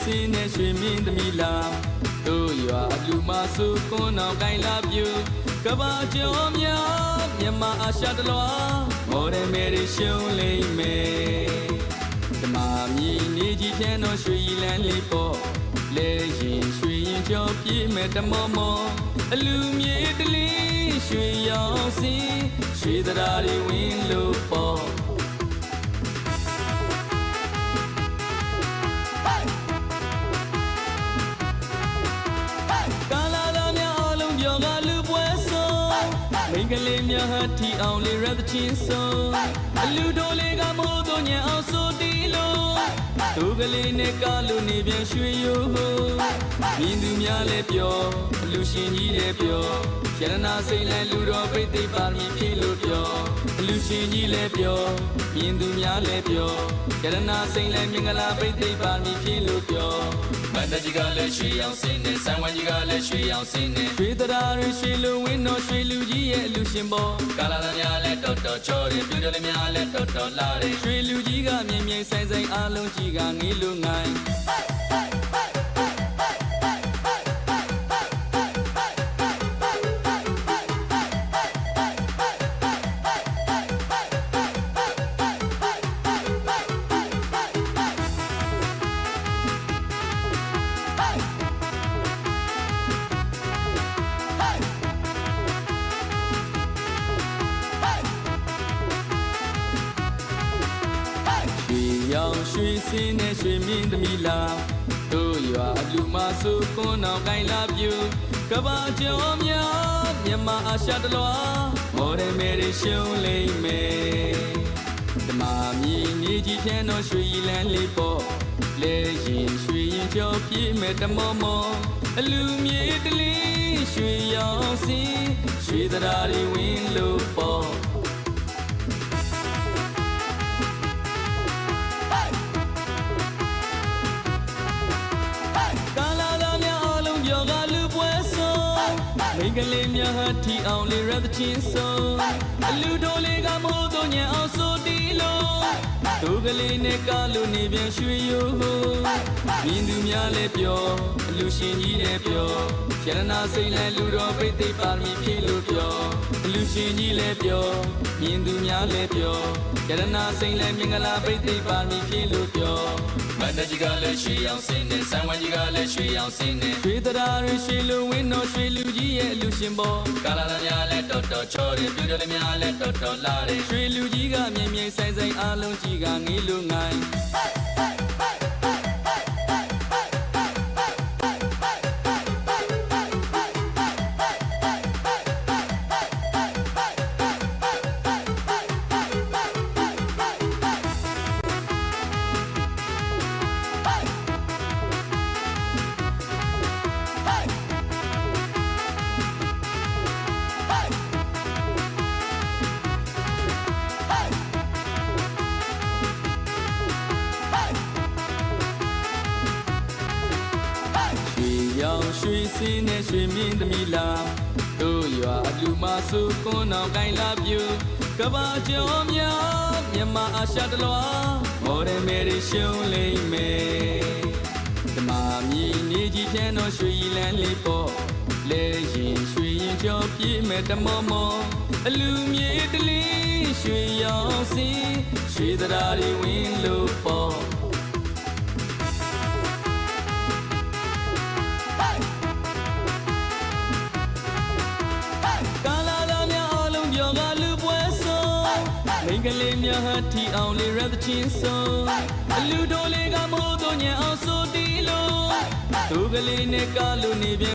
စင်းနဲ့ရွှေမင်းသမီးလာတို့ရွာလူမစုကွန်းအောင်ကိုင်လာပြူကဘာကျော်များမြန်မာအာရှတလွာမော်ဒယ်မယ်ရီရှုံးလိမ့်မယ်ဓမ္မမြည်နေကြီးဖြန်းတော့ရွှေရည်လန်းလေးပေါ့လဲရင်ရွှေရင်ကြောပြည့်မဲ့တမောမောအလူမြေတလင်းရွှေရောင်စင်းရွှေတရားတွေဝင်လို့ပေါ့မိန်းကလေးများဟာထီအောင်လေးရတဲ့ချင်းဆုံးအလူတို့လေးကမိုးတို့ညံအောင်ဆိုတီးလို့သူကလေးနဲ့ကားလို့နေပြန်ရွှေရိုးမြင်သူများလည်းပြောအလူရှင်ကြီးလည်းပြောရတနာစိတ်လည်းလူတော်ပိတ်သိပ်ပါမီဖြစ်လို့ပြောအလူရှင်ကြီးလည်းပြောမြင်သူများလည်းပြောရတနာစိတ်လည်းမင်္ဂလာပိတ်သိပ်ပါမီဖြစ်လို့ပြောမန္တကြီးကလည်းရွှေရောင်စင်းနဲ့ဆံဝိုင်းကြီးကလည်းရွှေရောင်စင်းနဲ့ရွှေတရားတွေရွှေလူဝင်းတော်ရွှေလူကြီးရဲ့အလူရှင်ပေါ်ကာလာများလည်းတော်တော်ချောတယ်ပြူတယ်လည်းများလည်းတော်တော်လာတယ်ရွှေလူကြီးကမြင်မြင်ဆိုင်ဆိုင်အားလုံးကြီးကငေးလို့ငိုင်းရောင်ရွှေစင်းနဲ့ရွှေမင်းသမီးလာတို့ရွာလူမစုကွန်းအောင်ကိုင်လာပြူကဘာကျော်များမြန်မာအာရှတလွာမော်ဒယ်မယ်ရီရှုံးလိမ့်မယ်ဓမ္မမြည်နေကြီးဖြန်းတော့ရွှေရည်လန်းလေးပေါ့လဲရင်ရွှေရင်ကြောပြည့်မဲ့တမောမောအလူမြေတလင်းရွှေရောင်စင်းရွှေတရားတွေဝင်လို့ပေါ့မိန်းကလေးများဟာထီအောင်လေးရတဲ့ချင်းဆုံးအလူတို့လေးကမိုးတို့ညံအောင်ဆိုတီးလို့သူကလေးနဲ့ကားလို့နေပြန်ရွှေရိုးမြင်သူများလည်းပြောအလူရှင်ကြီးလည်းပြောရတနာစိတ်လည်းလူတော်ပိတ်သိပ်ပါမီဖြစ်လို့ပြောအလူရှင်ကြီးလည်းပြောမြင်သူများလည်းပြောရတနာစိတ်လည်းမင်္ဂလာပိတ်သိပ်ပါမီဖြစ်လို့ပြောမန္တကြီးကလည်းရွှေရောင်စင်းနဲ့ဆံဝိုင်းကြီးကလည်းရွှေရောင်စင်းနဲ့ရွှေတရားတွေရွှေလူဝင်းတော်ရွှေလူကြီးရဲ့အလူရှင်ပေါ်ကာလာများလည်းတော်တော်ချောတယ်ပြူတယ်လည်းများလည်းတော်တော်လာတယ်ရွှေလူကြီးကမြင်မြင်ဆိုင်ဆိုင်အားလုံးကြီးကငေးလို့ငိုင်းရောင်ရွှေစင်းနဲ့ရွှေမင်းသမီးလာတို့ရွာလူမစုကွန်းအောင်ကိုင်လာပြူကဘာကျော်များမြန်မာအာရှတလွာမော်ဒယ်မယ်ရီရှုံးလိမ့်မယ်ဓမ္မမြည်နေကြီးဖြန်းတော့ရွှေရည်လန်းလေးပေါ့လဲရင်ရွှေရင်ကြောပြည့်မဲ့တမောမောအလူမြေတလင်းရွှေရောင်စင်းရွှေတရားတွေဝင်လို့ပေါ့မိန်းကလေးများဟာထီအောင်လေးရတဲ့ချင်းဆုံးအလူတို့လေးကမိုးတို့ညံအောင်ဆိုတီးလို့သူကလေးနဲ့ကားလို့နေပြန်